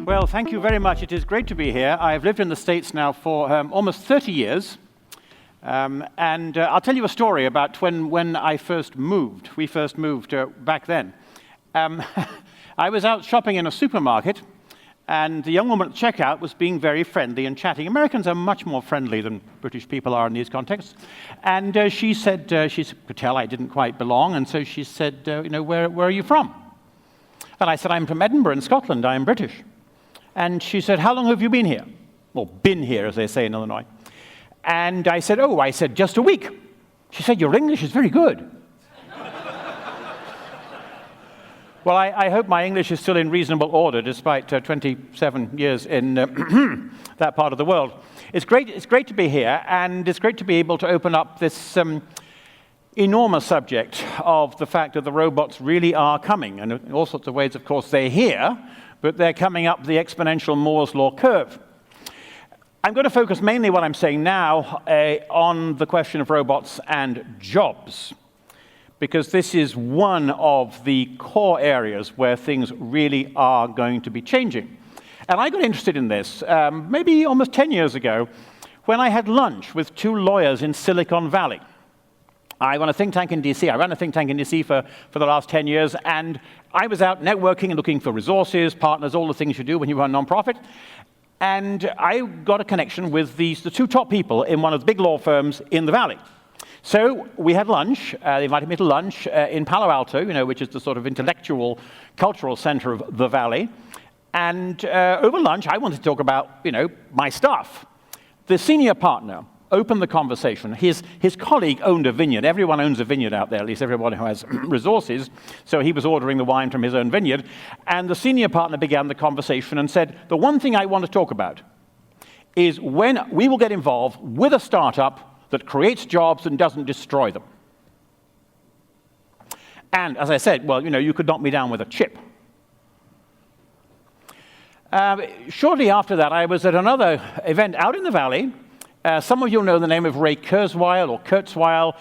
Well, thank you very much. It is great to be here. I've lived in the States now for almost 30 years. And I'll tell you a story about when I first moved. We first moved back then. I was out shopping in a supermarket, and the young woman at checkout was being very friendly and chatting. Americans are much more friendly than British people are in these contexts. And she could tell I didn't quite belong, and so she said, where are you from? And I said, I'm from Edinburgh in Scotland. I'm British. And she said, how long have you been here? Well, been here, as they say in Illinois. And I said, just a week. She said, your English is very good. Well, I hope my English is still in reasonable order, despite 27 years in that part of the world. It's great to be here, and it's great to be able to open up this enormous subject of the fact that the robots really are coming. And in all sorts of ways, of course, they're here, but they're coming up the exponential Moore's law curve. I'm going to focus mainly what I'm saying now on the question of robots and jobs, because this is one of the core areas where things really are going to be changing. And I got interested in this maybe almost 10 years ago when I had lunch with two lawyers in Silicon Valley. I run a think tank in DC. I ran a think tank in DC for the last 10 years, and I was out networking and looking for resources, partners, all the things you do when you run a nonprofit. And I got a connection with the two top people in one of the big law firms in the Valley. So we had lunch. They invited me to lunch in Palo Alto, which is the sort of intellectual, cultural center of the Valley. And over lunch, I wanted to talk about, my stuff. The senior partner opened the conversation. His colleague owned a vineyard. Everyone owns a vineyard out there, at least everyone who has resources. So he was ordering the wine from his own vineyard. And the senior partner began the conversation and said, the one thing I want to talk about is when we will get involved with a startup that creates jobs and doesn't destroy them. And as I said, well, you could knock me down with a chip. Shortly after that, I was at another event out in the Valley. Some of you know the name of Ray Kurzweil, or Kurzweil,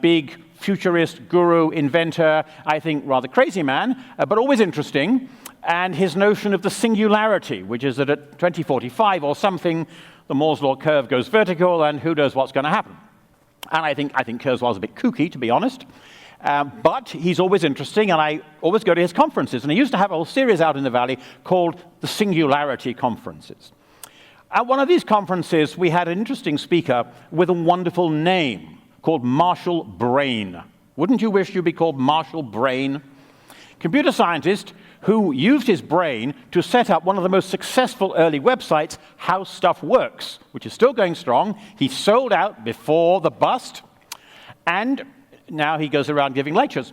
big futurist, guru, inventor, I think rather crazy man, but always interesting, and his notion of the singularity, which is that at 2045 or something, the Moore's law curve goes vertical, and who knows what's going to happen. And I think Kurzweil's a bit kooky, to be honest, but he's always interesting, and I always go to his conferences, and he used to have a whole series out in the Valley called the Singularity Conferences. At one of these conferences, we had an interesting speaker with a wonderful name called Marshall Brain. Wouldn't you wish you'd be called Marshall Brain? Computer scientist who used his brain to set up one of the most successful early websites, How Stuff Works, which is still going strong. He sold out before the bust, and now he goes around giving lectures.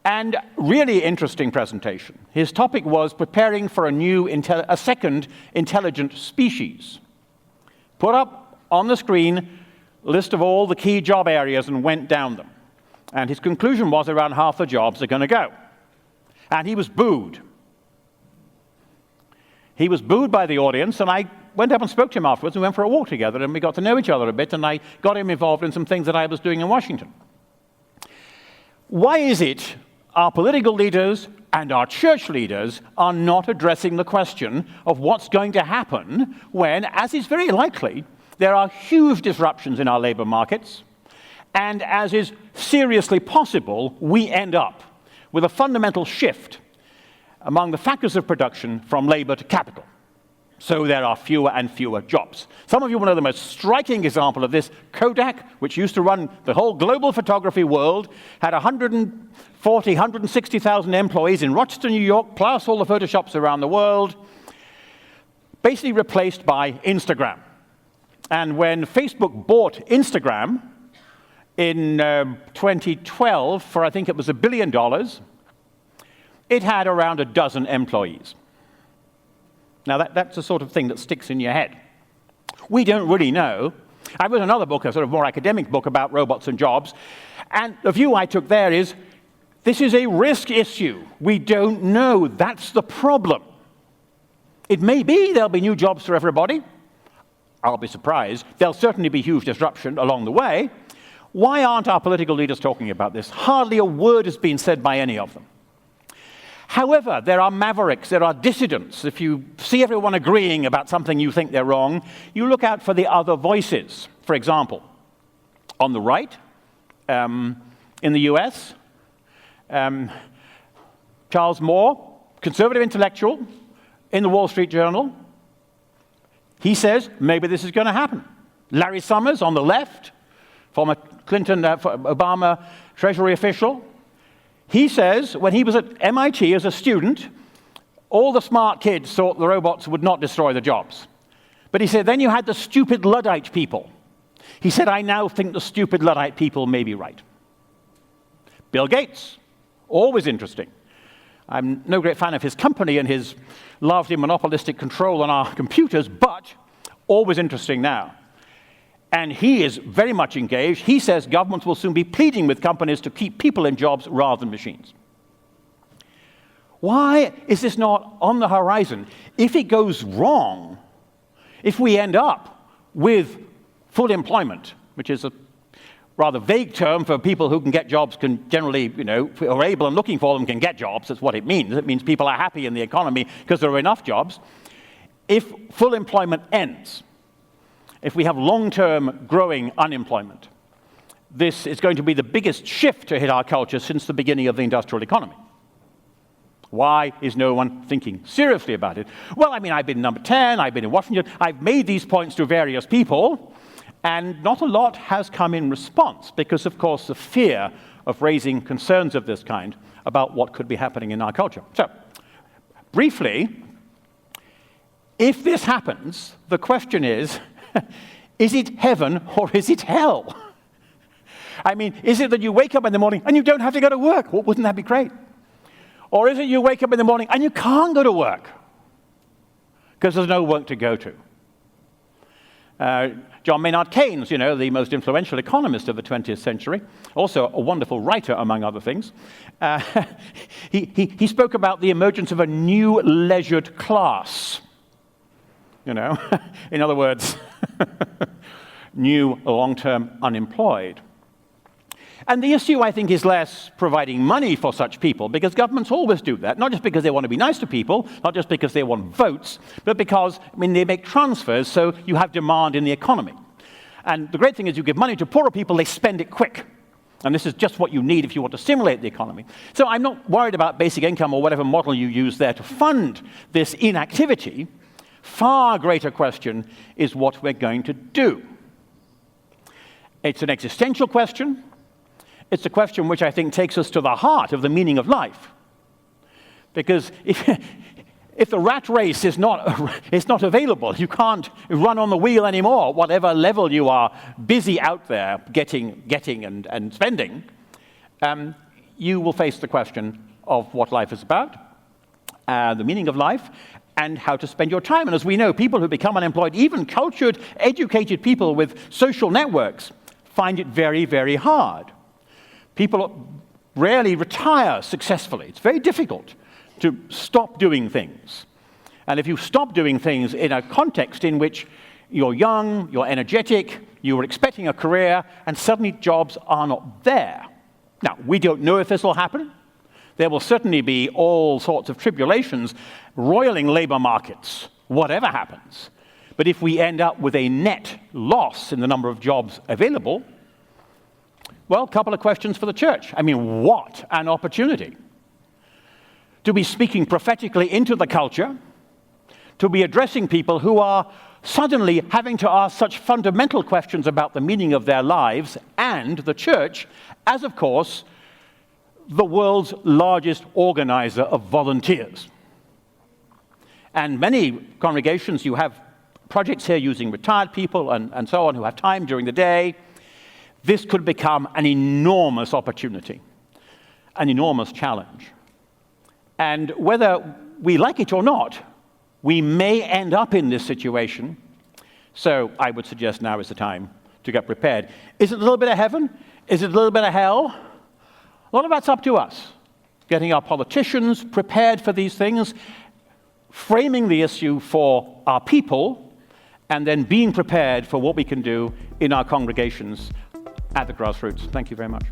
And really interesting presentation. His topic was preparing for a second intelligent species. Put up on the screen a list of all the key job areas and went down them. And his conclusion was around half the jobs are going to go. And he was booed. He was booed by the audience, and I went up and spoke to him afterwards. We went for a walk together, and we got to know each other a bit, and I got him involved in some things that I was doing in Washington. Why is it our political leaders and our church leaders are not addressing the question of what's going to happen when, as is very likely, there are huge disruptions in our labor markets, and as is seriously possible, we end up with a fundamental shift among the factors of production from labor to capital. So there are fewer and fewer jobs. Some of you will know the most striking example of this. Kodak, which used to run the whole global photography world, had 160,000 employees in Rochester, New York, plus all the photoshops around the world, basically replaced by Instagram. And when Facebook bought Instagram in 2012 for, I think it was $1 billion, it had around a dozen employees. Now, that's the sort of thing that sticks in your head. We don't really know. I wrote another book, a sort of more academic book about robots and jobs, and the view I took there is, this is a risk issue. We don't know. That's the problem. It may be there'll be new jobs for everybody. I'll be surprised. There'll certainly be huge disruption along the way. Why aren't our political leaders talking about this? Hardly a word has been said by any of them. However, there are mavericks, there are dissidents. If you see everyone agreeing about something you think they're wrong, you look out for the other voices. For example, on the right, in the US, Charles Moore, conservative intellectual, in the Wall Street Journal, he says, maybe this is going to happen. Larry Summers, on the left, former Obama Treasury official, he says, when he was at MIT as a student, all the smart kids thought the robots would not destroy the jobs. But he said, then you had the stupid Luddite people. He said, I now think the stupid Luddite people may be right. Bill Gates, always interesting. I'm no great fan of his company and his largely monopolistic control on our computers, but always interesting now. And he is very much engaged. He says governments will soon be pleading with companies to keep people in jobs rather than machines. Why is this not on the horizon? If it goes wrong, if we end up with full employment, which is a rather vague term for people who can get jobs, can generally, are able and looking for them can get jobs, that's what it means. It means people are happy in the economy because there are enough jobs. If full employment ends, if we have long-term growing unemployment, this is going to be the biggest shift to hit our culture since the beginning of the industrial economy. Why is no one thinking seriously about it? Well, I've been in number 10, I've been in Washington, I've made these points to various people, and not a lot has come in response because, of course, the fear of raising concerns of this kind about what could be happening in our culture. So, briefly, if this happens, the question is it heaven or is it hell? Is it that you wake up in the morning and you don't have to go to work? Well, wouldn't that be great? Or is it you wake up in the morning and you can't go to work because there's no work to go to? John Maynard Keynes, the most influential economist of the 20th century, also a wonderful writer, among other things, he spoke about the emergence of a new leisured class. In other words, new long-term unemployed. And the issue, I think, is less providing money for such people, because governments always do that, not just because they want to be nice to people, not just because they want votes, but because, they make transfers, so you have demand in the economy. And the great thing is you give money to poorer people, they spend it quick. And this is just what you need if you want to stimulate the economy. So I'm not worried about basic income or whatever model you use there to fund this inactivity. Far greater question is what we're going to do. It's an existential question. It's a question which I think takes us to the heart of the meaning of life. Because if the rat race is not available, you can't run on the wheel anymore, whatever level you are busy out there getting and spending, you will face the question of what life is about, the meaning of life, and how to spend your time. And as we know, people who become unemployed, even cultured, educated people with social networks, find it very, very hard. People rarely retire successfully. It's very difficult to stop doing things. And if you stop doing things in a context in which you're young, you're energetic, you were expecting a career, and suddenly jobs are not there. Now, we don't know if this will happen. There will certainly be all sorts of tribulations roiling labor markets, whatever happens. But if we end up with a net loss in the number of jobs available, well, a couple of questions for the church. What an opportunity. To be speaking prophetically into the culture, to be addressing people who are suddenly having to ask such fundamental questions about the meaning of their lives, and the church, as of course, the world's largest organizer of volunteers. And many congregations, you have projects here using retired people and so on who have time during the day. This could become an enormous opportunity, an enormous challenge. And whether we like it or not, we may end up in this situation. So I would suggest now is the time to get prepared. Is it a little bit of heaven? Is it a little bit of hell? A lot of that's up to us. Getting our politicians prepared for these things, framing the issue for our people, and then being prepared for what we can do in our congregations at the grassroots. Thank you very much.